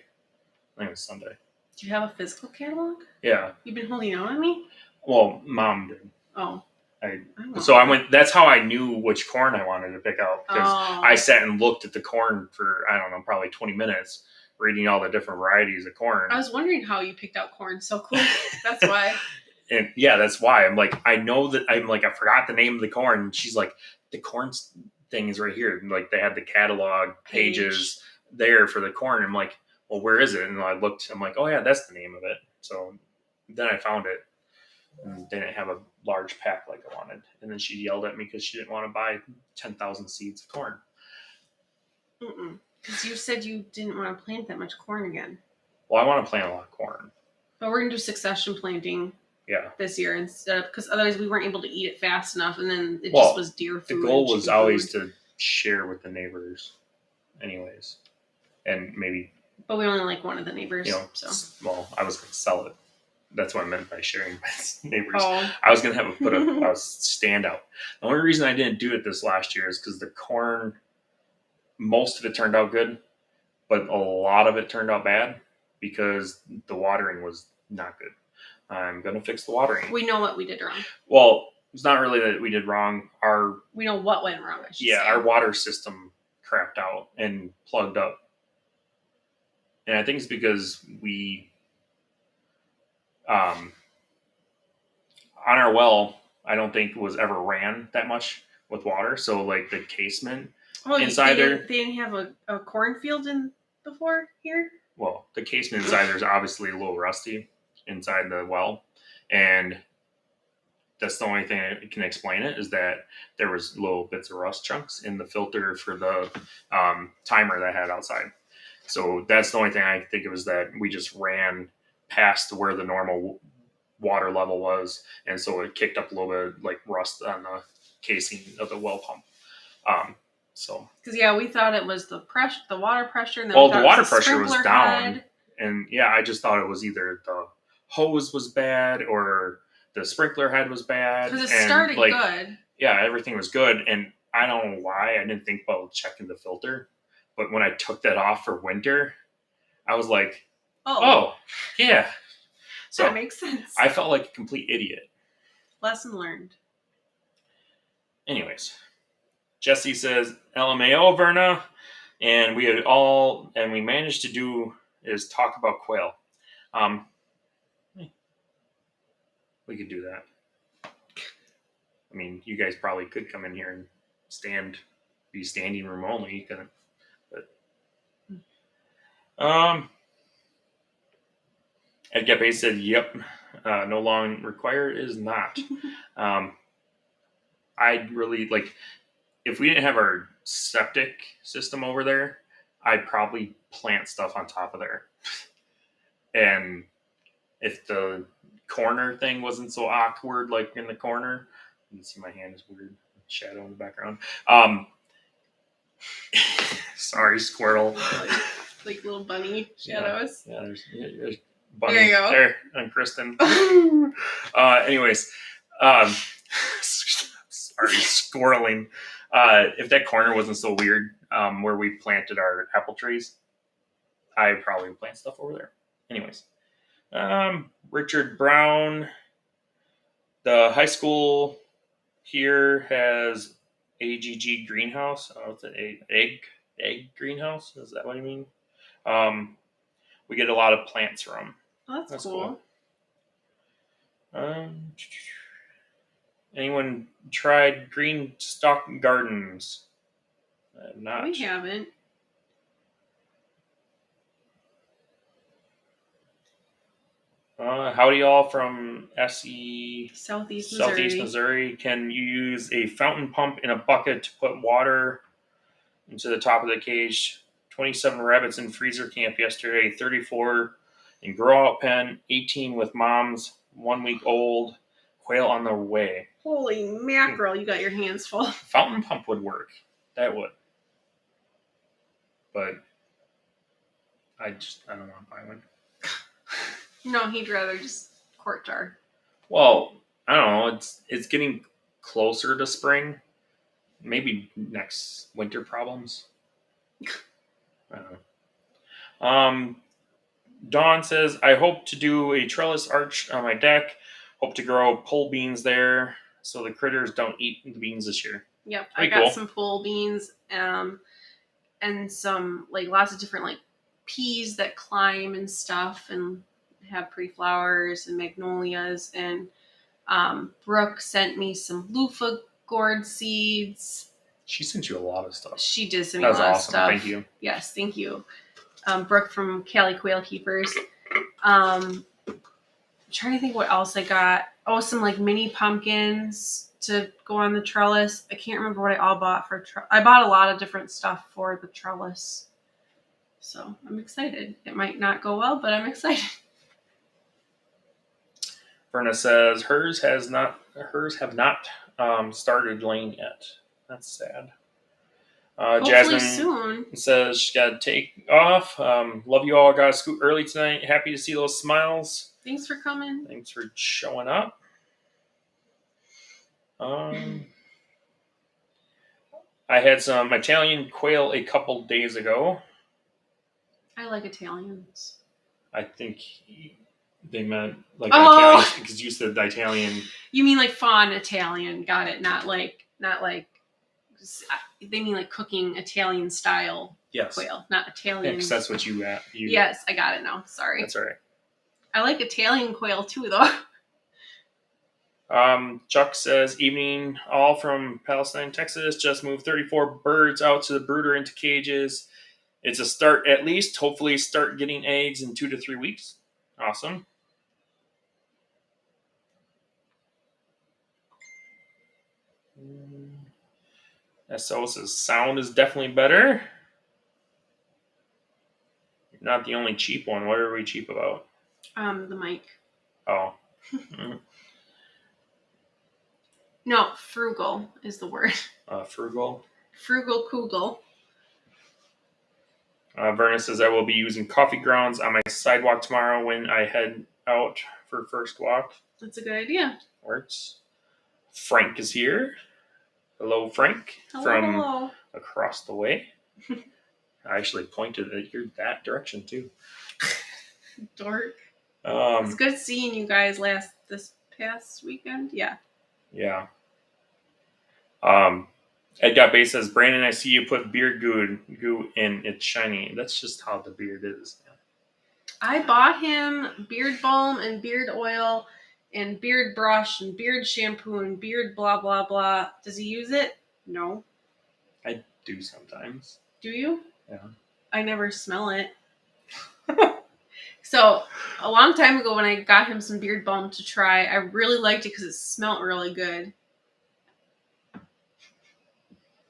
I think it was Sunday. Do you have a physical catalog? Yeah. You've been holding out on me? Well, Mom did. Oh. That's how I knew which corn I wanted to pick out, because I sat and looked at the corn for, I don't know, probably 20 minutes, reading all the different varieties of corn. I was wondering how you picked out corn so cool. That's why. And yeah, that's why. I'm like, I know that I forgot the name of the corn. And she's like, the corn thing is right here. And like, they had the catalog pages there for the corn. I'm like, well, where is it? And I looked, I'm like, oh yeah, that's the name of it. So then I found it, and didn't have a large pack like I wanted. And then she yelled at me because she didn't want to buy 10,000 seeds of corn. Because you said you didn't want to plant that much corn again. Well, I want to plant a lot of corn. But we're going to do succession planting this year instead of, because otherwise we weren't able to eat it fast enough, and then it just was deer food. The goal was always to share with the neighbors anyways. And maybe... But we only like one of the neighbors. Well, I was going to sell it. That's what I meant by sharing with neighbors. Oh. I was going to have put a standout. The only reason I didn't do it this last year is because the corn, most of it turned out good, but a lot of it turned out bad because the watering was not good. I'm going to fix the watering. We know what we did wrong. Well, it's not really that we did wrong. We know what went wrong, I should say. Our water system crapped out and plugged up. And I think it's because we, on our well, I don't think it was ever ran that much with water. So like the casement inside there. They didn't have a cornfield in before here? Well, the casement inside there is obviously a little rusty inside the well. And that's the only thing that can explain it, is that there was little bits of rust chunks in the filter for the timer that I had outside. So that's the only thing I think of, is that we just ran past where the normal water level was, and so it kicked up a little bit like rust on the casing of the well pump. Because we thought it was the pressure, the water pressure. And then the water pressure was down, head. And I just thought it was either the hose was bad or the sprinkler head was bad. Because it started good. Yeah, everything was good, and I don't know why I didn't think about checking the filter. But when I took that off for winter, I was like, oh yeah. So that makes sense. I felt like a complete idiot. Lesson learned. Anyways, Jesse says, LMAO, Verna. And we managed to do is talk about quail. We could do that. I mean, you guys probably could come in here and be standing room only. You couldn't. Ed Gepe said, yep, no lawn required is not. I'd really like, if we didn't have our septic system over there, I'd probably plant stuff on top of there. And if the corner thing wasn't so awkward, like in the corner, you can see my hand is weird, shadow in the background. Sorry, squirrel. Like little bunny shadows. Yeah, there's bunny. There you go. There, and Kristin. Anyways, sorry, squirreling. If that corner wasn't so weird, where we planted our apple trees, I probably would plant stuff over there. Anyways, Richard Brown, the high school here has AGG greenhouse. Oh, it's an egg greenhouse. Is that what you mean? we get a lot of plants from. Oh, that's cool. Anyone tried green stalk gardens? Not. We haven't. Howdy all from SE Southeast Missouri. Can you use a fountain pump in a bucket to put water into the top of the cage? 27 rabbits in freezer camp yesterday, 34 in grow out pen, 18 with moms, 1 week old, quail on the way. Holy mackerel, you got your hands full. Fountain pump would work. That would. But I don't want to buy one. No, he'd rather just quart jar. Well, I don't know. It's getting closer to spring. Maybe next winter problems. I don't know. Dawn says, I hope to do a trellis arch on my deck. Hope to grow pole beans there so the critters don't eat the beans this year. Yep, Pretty I got cool. some pole beans and some lots of different peas that climb and stuff and have pretty flowers and magnolias. And Brooke sent me some loofah gourd seeds. She sent you a lot of stuff. She did send me a lot of awesome. stuff. Thank you. Yes, thank you. Brooke from Cali Quail Keepers. I'm trying to think what else I got. Oh, some mini pumpkins to go on the trellis. I can't remember what I all bought for I bought a lot of different stuff for the trellis. So I'm excited. It might not go well, but I'm excited. Verna says hers have not started laying yet. That's sad. Hopefully Jasmine soon. says she got to take off. Love you all. Got to scoot early tonight. Happy to see those smiles. Thanks for coming. Thanks for showing up. I had some Italian quail a couple days ago. I like Italians. I think they meant Italian because you said Italian. You mean fawn Italian? Got it. Not like. They mean cooking Italian style. Yes. Quail, not Italian. Because that's what you. Yes, I got it now. Sorry. That's all right. I like Italian quail too, though. Chuck says, evening all from Palestine, Texas. Just moved 34 birds out to the brooder into cages. It's a start at least. Hopefully start getting eggs in 2 to 3 weeks. Awesome. SO says, sound is definitely better. You're not the only cheap one. What are we cheap about? The mic. Oh. No, frugal is the word. Frugal. Frugal Kugel. Verna says, I will be using coffee grounds on my sidewalk tomorrow when I head out for first walk. That's a good idea. Works. Frank is here. Hello, Frank. Hello. Across the way. I actually pointed at that direction too. Dork. It's good seeing you guys this past weekend. Yeah. Yeah. Ed Got Base says, Brandon, I see you put beard goo in. It's shiny. That's just how the beard is. I bought him beard balm and beard oil and beard brush and beard shampoo and beard blah, blah, blah. Does he use it? No. I do sometimes. Do you? Yeah. I never smell it. So, a long time ago when I got him some beard balm to try, I really liked it because it smelled really good.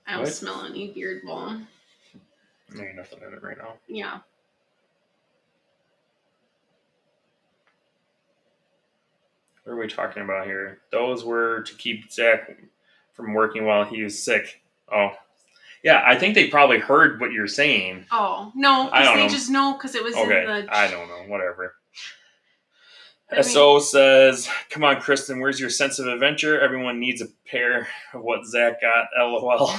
I don't smell any beard balm. There ain't nothing in it right now. Yeah. What are we talking about here? Those were to keep Zach from working while he was sick. Oh. Yeah, I think they probably heard what you're saying. Oh, no, because they just know because it was in the... I don't know, whatever. SO says, come on, Kristin, where's your sense of adventure? Everyone needs a pair of what Zach got, LOL.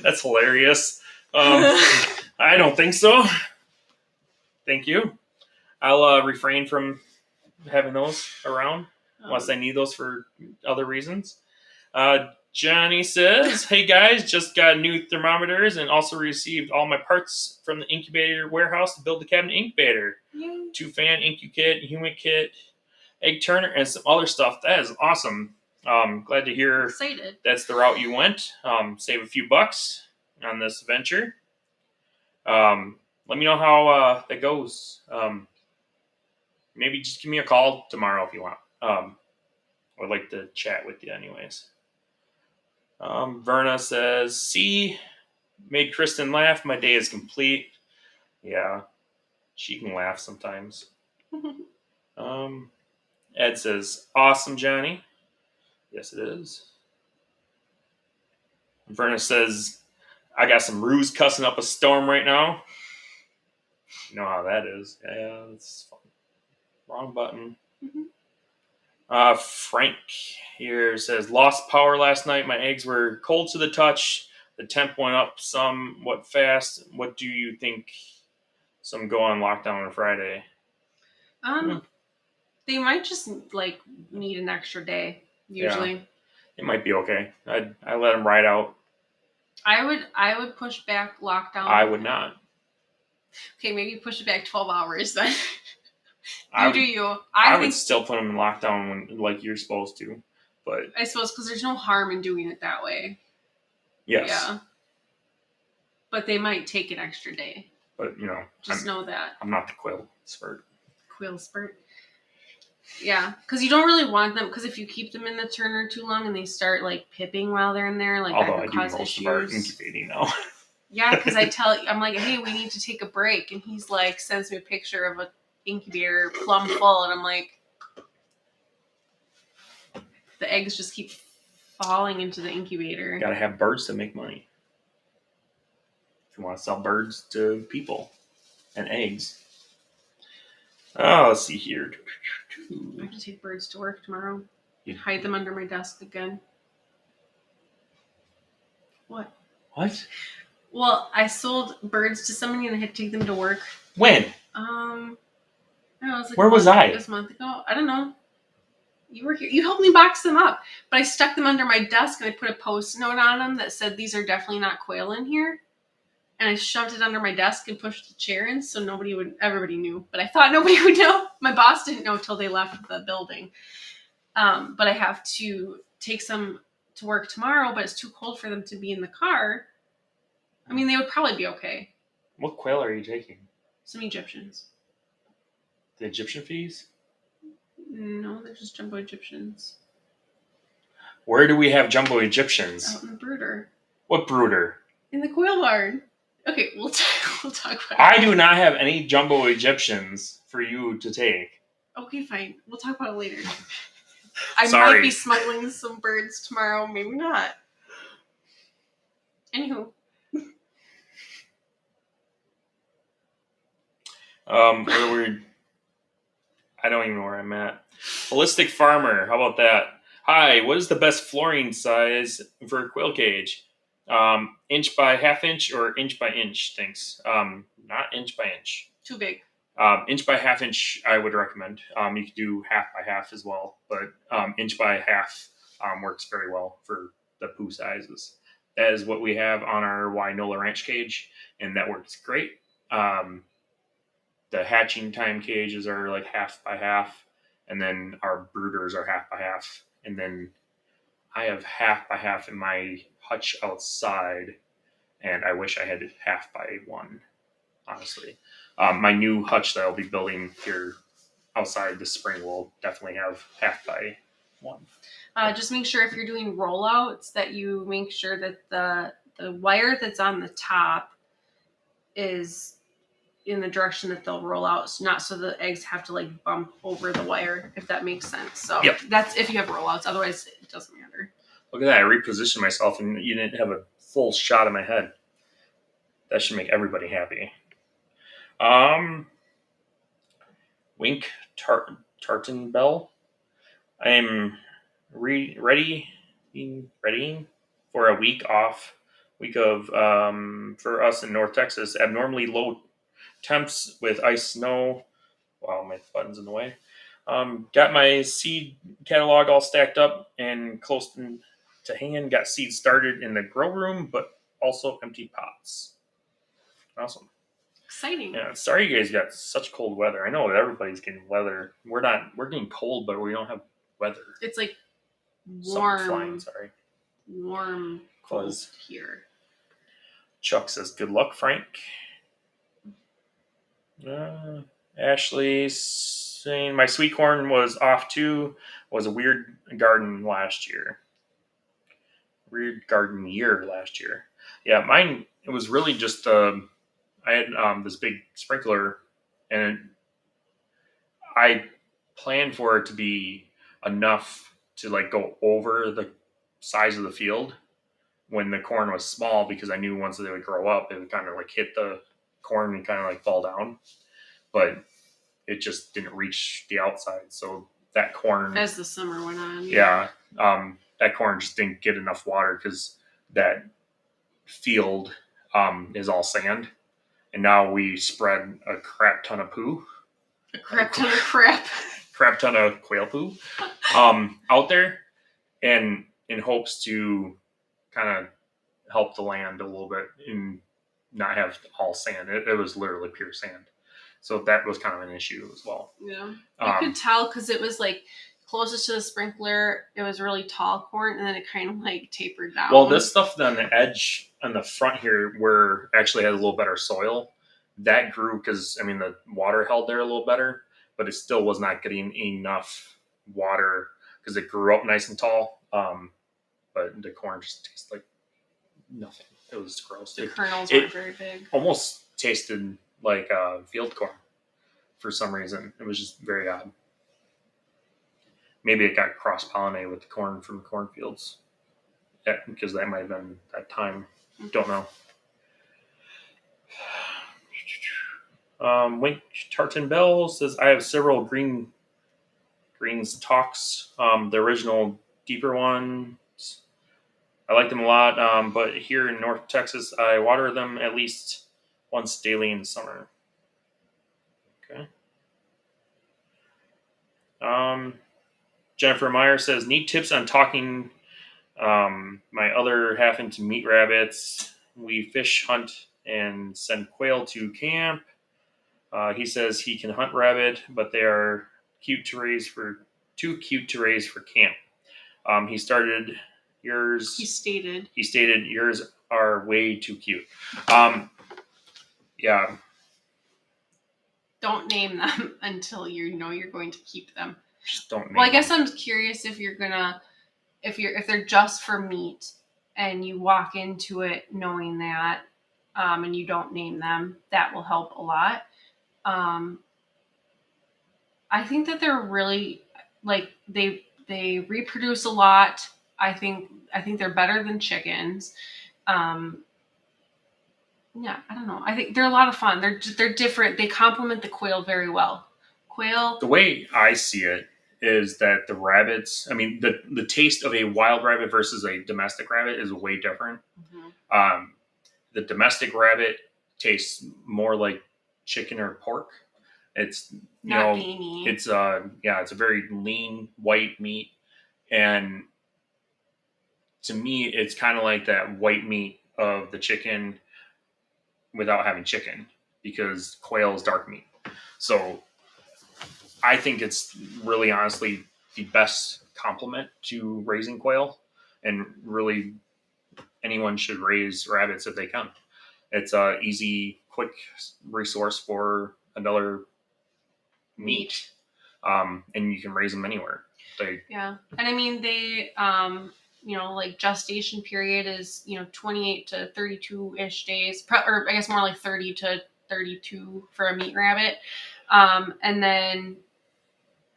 That's hilarious. I don't think so. Thank you. I'll refrain from having those around unless I need those for other reasons. Johnny says, "Hey guys, just got new thermometers and also received all my parts from the incubator warehouse to build the cabinet incubator. Yay. 2-fan incu kit, humic kit, egg turner, and some other stuff. That is awesome. Glad to hear Excited. that's the route you went. Save a few bucks on this venture. Let me know how that goes. Maybe just give me a call tomorrow if you want. I'd like to chat with you anyways." Verna says, "See, made Kristin laugh. My day is complete." Yeah, she can laugh sometimes. Ed says, "Awesome, Johnny." Yes, it is. Verna says, "I got some ruse cussing up a storm right now." You know how that is. Yeah, it's fun. Wrong button. Frank here says, "Lost power last night. My eggs were cold to the touch. The temp went up somewhat fast. What do you think? Some go on lockdown on Friday." They might just like need an extra day. Usually, Yeah, it might be okay. I let them ride out. I would push back lockdown. I would not. Okay, maybe push it back 12 hours then. I I would still put them in lockdown when like you're supposed to, but I suppose because there's no harm in doing it that way. yes. Yeah. But they might take an extra day. But just know that I'm not the Quail spurt. Quail spurt. Yeah, because you don't really want them. Because if you keep them in the turner too long and they start like pipping while they're in there, like although that I could do cause most issues. of our incubating now. Yeah, because I'm like, hey, we need to take a break, and he's like, sends me a picture of a incubator plumb full, and I'm like, the eggs just keep falling into the incubator. Gotta have birds to make money. If you want to sell birds to people and eggs. Oh, let's see here. I have to take birds to work tomorrow. Hide them under my desk again. What? What? Well, I sold birds to somebody and I had to take them to work. When? I don't know, it was like Where was I? It was a month ago. I don't know. You were here. You helped me box them up, but I stuck them under my desk and I put a post note on them that said, "These are definitely not quail in here." And I shoved it under my desk and pushed the chair in so everybody knew. But I thought nobody would know. My boss didn't know until they left the building. But I have to take some to work tomorrow, but it's too cold for them to be in the car. I mean, they would probably be okay. What quail are you taking? Some Egyptians. The Egyptian fees? No, they're just jumbo Egyptians. Where do we have jumbo Egyptians? Out in the brooder. What brooder? In the quail barn. Okay, we'll talk about it. I do not have any jumbo Egyptians for you to take. Okay, fine. We'll talk about it later. Sorry. Might be smuggling some birds tomorrow, maybe not. Anywho. I don't even know where I'm at. Holistic Farmer, how about that? "Hi, what is the best flooring size for a quail cage? Inch by half inch or inch by inch? Thanks. Not inch by inch. Too big. Inch by half inch, I would recommend. You could do half by half as well, but inch by half works very well for the poo sizes. That is what we have on our Wynola Ranch cage, and that works great. The hatching time cages are like half by half, and then our brooders are half by half, and then I have half by half in my hutch outside, and I wish I had half by one, honestly. My new hutch that I'll be building here outside this spring will definitely have half by one. Just make sure if you're doing rollouts that you make sure that the wire that's on the top is in the direction that they'll roll out, not so the eggs have to like bump over the wire, if that makes sense. So That's if you have rollouts. Otherwise, it doesn't matter. Look at that! I repositioned myself, and you didn't have a full shot of my head. That should make everybody happy. Wink Tartan Bell. I am ready for a week of for us in North Texas. Abnormally low temps with ice, snow. Wow, my button's in the way. Got my seed catalog all stacked up and close to hand. Got seeds started in the grow room, but also empty pots. Awesome. Exciting. Yeah, sorry you guys got such cold weather. I know that everybody's getting weather. We're getting cold, but we don't have weather. It's like Something flying, sorry. Warm cold here. Chuck says, good luck, Frank. Ashley saying, my sweet corn was off too. Was a weird garden last year. Weird garden year last year. Yeah, mine, it was really just, I had this big sprinkler, and I planned for it to be enough to like go over the size of the field when the corn was small, because I knew once they would grow up, it would kind of like hit the corn and kind of like fall down. But it just didn't reach the outside. So that corn, as the summer went on, that corn just didn't get enough water because that field is all sand. And now we spread a crap ton of poo. A crap ton of crap. Crap ton of quail poo out there, and in hopes to kind of help the land a little bit and not have all sand. It was literally pure sand. So that was kind of an issue as well. Yeah. You could tell because it was like closest to the sprinkler, it was really tall corn, and then it kind of like tapered down. Well, this stuff on the edge, on the front here, where actually had a little better soil, that grew because, I mean, the water held there a little better, but it still was not getting enough water because it grew up nice and tall. But the corn just tastes like nothing. It was gross. The kernels weren't very big. Almost tasted like field corn for some reason. It was just very odd. Maybe it got cross-pollinated with the corn from the cornfields. Yeah, because that might have been that time. Don't know. Wink Tartan Bell says, I have several greens talks. The original deeper ones. I like them a lot, but here in North Texas, I water them at least once daily in the summer. Okay. Jennifer Meyer says, need tips on talking my other half into meat rabbits. We fish, hunt, and send quail to camp. He says he can hunt rabbit, but they are too cute to raise for camp. He stated yours are way too cute. Yeah. Don't name them until you know you're going to keep them. Just don't name Well, I guess I'm curious if they're just for meat and you walk into it knowing that, and you don't name them, that will help a lot. I think that they're really like they reproduce a lot. I think they're better than chickens. Yeah, I don't know. I think they're a lot of fun. They're different. They complement the quail very well. Quail. The way I see it is that the rabbits, I mean, the taste of a wild rabbit versus a domestic rabbit is way different. Mm-hmm. The domestic rabbit tastes more like chicken or pork. It's not gamey. It's it's a very lean white meat, and to me, it's kind of like that white meat of the chicken without having chicken, because quail is dark meat. So I think it's really honestly the best complement to raising quail, and really anyone should raise rabbits if they can. It's a easy, quick resource for another meat. And you can raise them anywhere. And I mean, they, like gestation period is, 28 to 32-ish days, or I guess more like 30 to 32 for a meat rabbit. And then,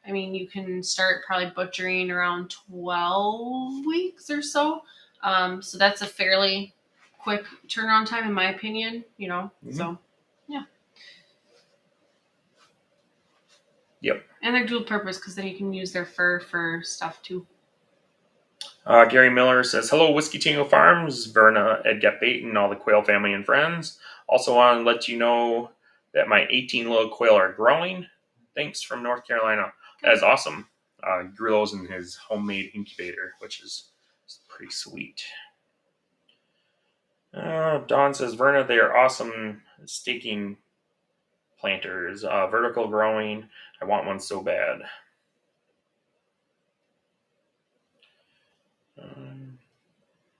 I mean, you can start probably butchering around 12 weeks or so. So that's a fairly quick turnaround time, in my opinion, Mm-hmm. So, yeah. Yep. And they're dual purpose because then you can use their fur for stuff too. Gary Miller says, hello, Whiskey Tango Farms, Verna, Ed Get Bait, and all the quail family and friends. Also want to let you know that my 18 little quail are growing. Thanks, from North Carolina. That's awesome. Grew those in his homemade incubator, which is pretty sweet. Dawn says, Verna, they are awesome staking planters. Vertical growing. I want one so bad.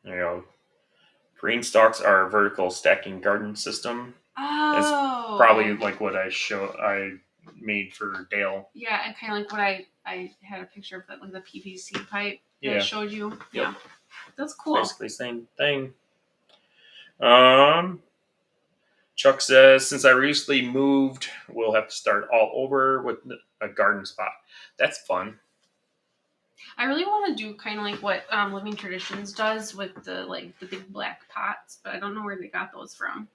There you go. Green stalks are a vertical stacking garden system. Oh. It's probably like what I made for Dale. Yeah, and kind of like what I had a picture of that, like the PVC pipe that I showed you. Yep. Yeah. That's cool. Basically same thing. Chuck says, since I recently moved, we'll have to start all over with a garden spot. That's fun. I really want to do kind of like what Living Traditions does with the big black pots, but I don't know where they got those from.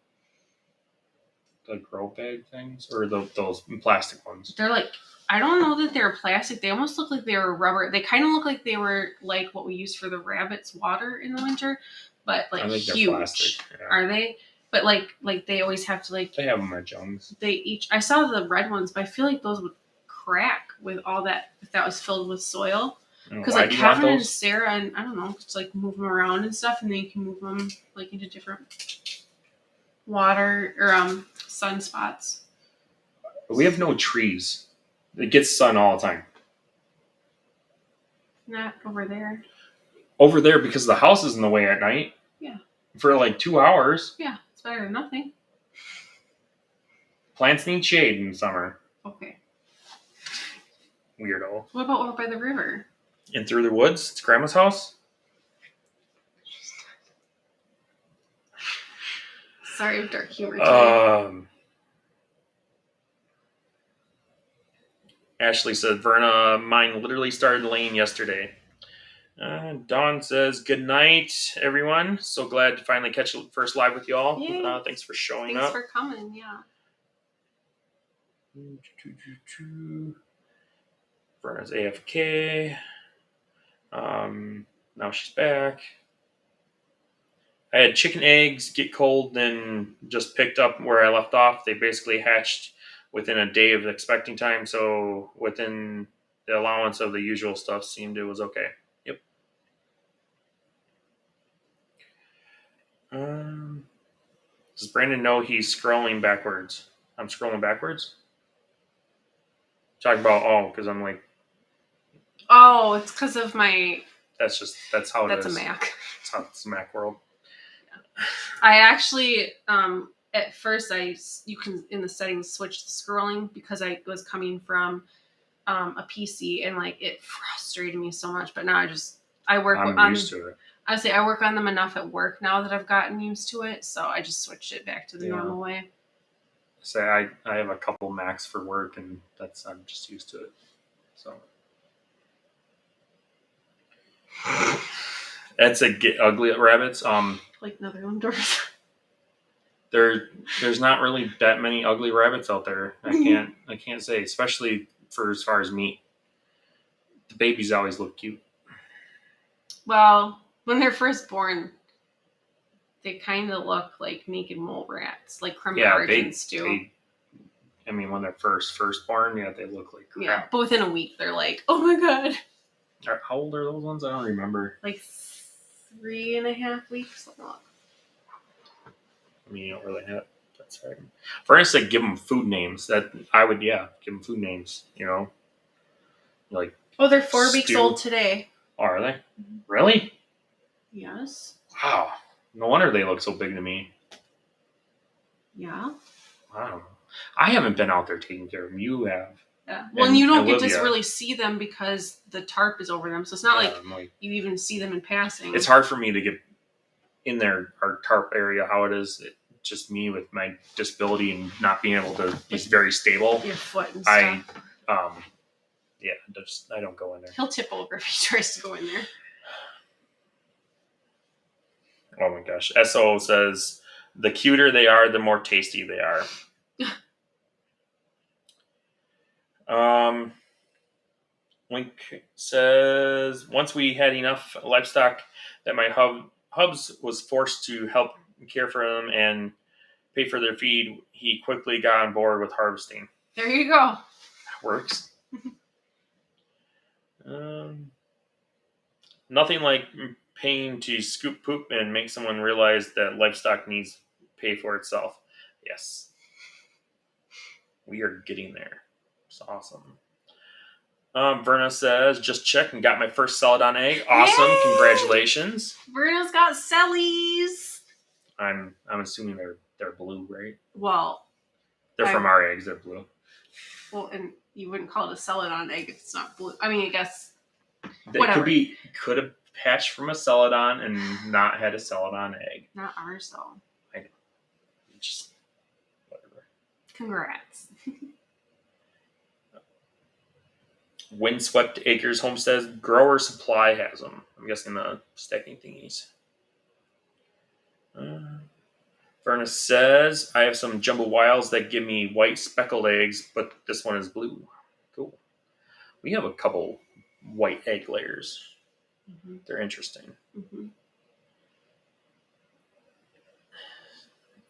The grow bag things or those plastic ones? They're like, I don't know that they're plastic. They almost look like they were rubber. They kind of look like they were like what we use for the rabbits' water in the winter, but like I think huge. They're plastic. Yeah. Are they? But like they always have to like. They have them at Jones. I saw the red ones, but I feel like those would crack with all that if that was filled with soil. Because like Kevin and Sarah and I don't know, just like move them around and stuff, and then you can move them like into different water or sun spots. But we have no trees. It gets sun all the time. Not over there. Over there because the house is in the way at night. Yeah. For like 2 hours. Yeah, it's better than nothing. Plants need shade in summer. Okay. Weirdo. What about over by the river? And through the woods? It's Grandma's house? Sorry, dark humor today. Ashley said, Verna, mine literally started laying yesterday. Dawn says, good night, everyone. So glad to finally catch the first live with y'all. Thanks for showing up. Thanks for coming, yeah. Verna's AFK. Now she's back. I had chicken eggs get cold, then just picked up where I left off. They basically hatched within a day of expecting time, so within the allowance of the usual stuff, seemed it was okay. Yep. Does Brandon know he's scrolling backwards? I'm scrolling backwards? Talking about, because I'm like... Oh, it's because of my... That's how it is. That's a Mac. That's how it's a Mac world. Yeah. I actually, at first, you can, in the settings, switch the scrolling because I was coming from a PC and, like, it frustrated me so much. But now I'm used to it. I work on them enough at work now that I've gotten used to it. So I just switched it back to the normal way. So I have a couple Macs for work, and I'm just used to it. So... That's a get ugly at rabbits. Like Netherland doors. There's not really that many ugly rabbits out there. I can't say, especially for as far as meat. The babies always look cute. Well, when they're first born, they kind of look like naked mole rats, like Origins do. When they're first born, they look like crap. Yeah, but within a week, they're like, oh my god. How old are those ones? I don't remember. Like 3.5 weeks. You don't really have. That's right. For instance, give them food names. That I would, give them food names. Like. Oh, they're 4 weeks old today. Oh, are they? Mm-hmm. Really? Yes. Wow. No wonder they look so big to me. Yeah. Wow. I haven't been out there taking care of them. You have. Yeah. Well, and you don't get to really see them because the tarp is over them. So it's not like you even see them in passing. It's hard for me to get in our tarp area, how it is. Just me with my disability and not being able to be very stable. Your foot and stuff. I don't go in there. He'll tip over if he tries to go in there. Oh my gosh. SO says, the cuter they are, the more tasty they are. Link says, once we had enough livestock that my hubs was forced to help care for them and pay for their feed, he quickly got on board with harvesting. There you go. That works. Nothing like paying to scoop poop and make someone realize that livestock needs to pay for itself. Yes. We are getting there. It's awesome. Verna says, just checked and got my first Celadon egg. Awesome. Yay! Congratulations. Verna's got Sellies. I'm assuming they're blue, right? Well, They're from our eggs. They're blue. Well, and you wouldn't call it a Celadon egg if it's not blue. I mean, I guess They whatever. could have hatched from a Celadon and not had a Celadon egg. Not ours though. I know. Just whatever. Congrats. Windswept Acres Homesteads Grower Supply has them. I'm guessing the stacking thingies. Furnace says, I have some Jumbo Wilds that give me white speckled eggs, but this one is blue. Cool. We have a couple white egg layers. Mm-hmm. They're interesting. Mm-hmm.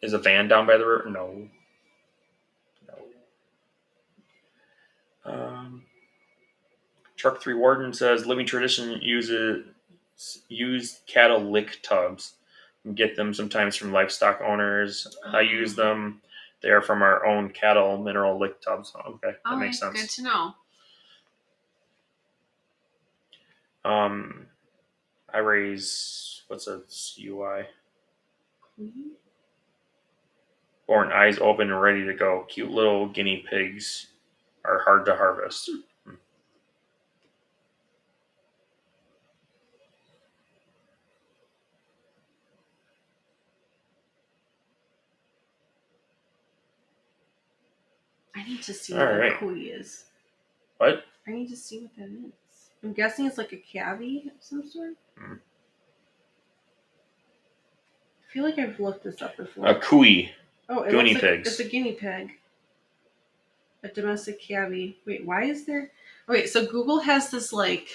Is a van down by the river? No. Truck 3 Warden says, Living Tradition uses used cattle lick tubs. Get them sometimes from livestock owners. I use them. They are from our own cattle mineral lick tubs. Okay, that makes sense. Good to know. I raise, what's a CUI? Mm-hmm. Born eyes open and ready to go. Cute little guinea pigs are hard to harvest. I need to see what a Quail is. What? I need to see what that is. I'm guessing it's like a cabbie of some sort. I feel like I've looked this up before. A Kui. Oh, it guinea looks pigs. It's a guinea pig. A domestic cabbie. Wait, why is there... Wait, so Google has this like...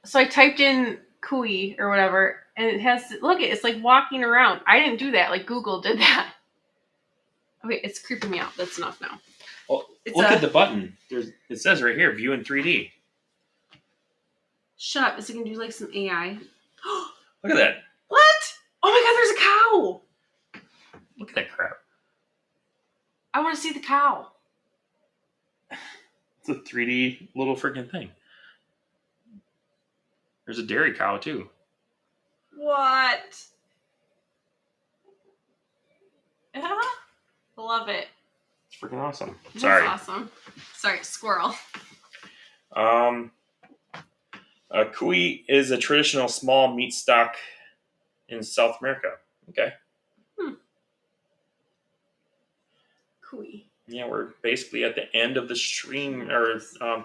So I typed in Kui or whatever, and it has... Look, it's like walking around. I didn't do that. Like Google did that. Okay, it's creeping me out. That's enough now. Well, look at the button. It says right here, view in 3D. Shut up. Is it going to do like some AI? Look at that. What? Oh my God, there's a cow. Look at that crap. I want to see the cow. It's a 3D little freaking thing. There's a dairy cow too. What? Yeah. Love it. It's freaking awesome. That's Sorry. Awesome. Sorry, squirrel. A Kui is a traditional small meat stock in South America. Okay. Kui. Yeah, we're basically at the end of the stream or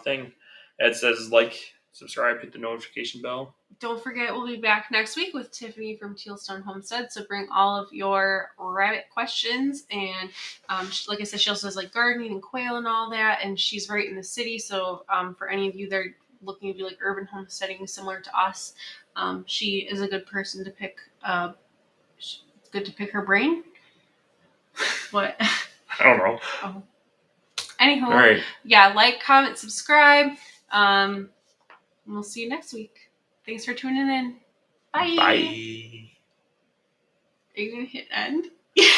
thing. It says like, subscribe, hit the notification bell. Don't forget, we'll be back next week with Tiffany from Tealstone Homestead. So bring all of your rabbit questions. And like I said, she also does like gardening and quail and all that. And she's right in the city. So for any of you that are looking to do like urban homesteading similar to us, she is a good person to pick. It's good to pick her brain. What? I don't know. Oh. Anywho, all right. Yeah, like, comment, subscribe. We'll see you next week. Thanks for tuning in. Bye. Bye. Are you going to hit end?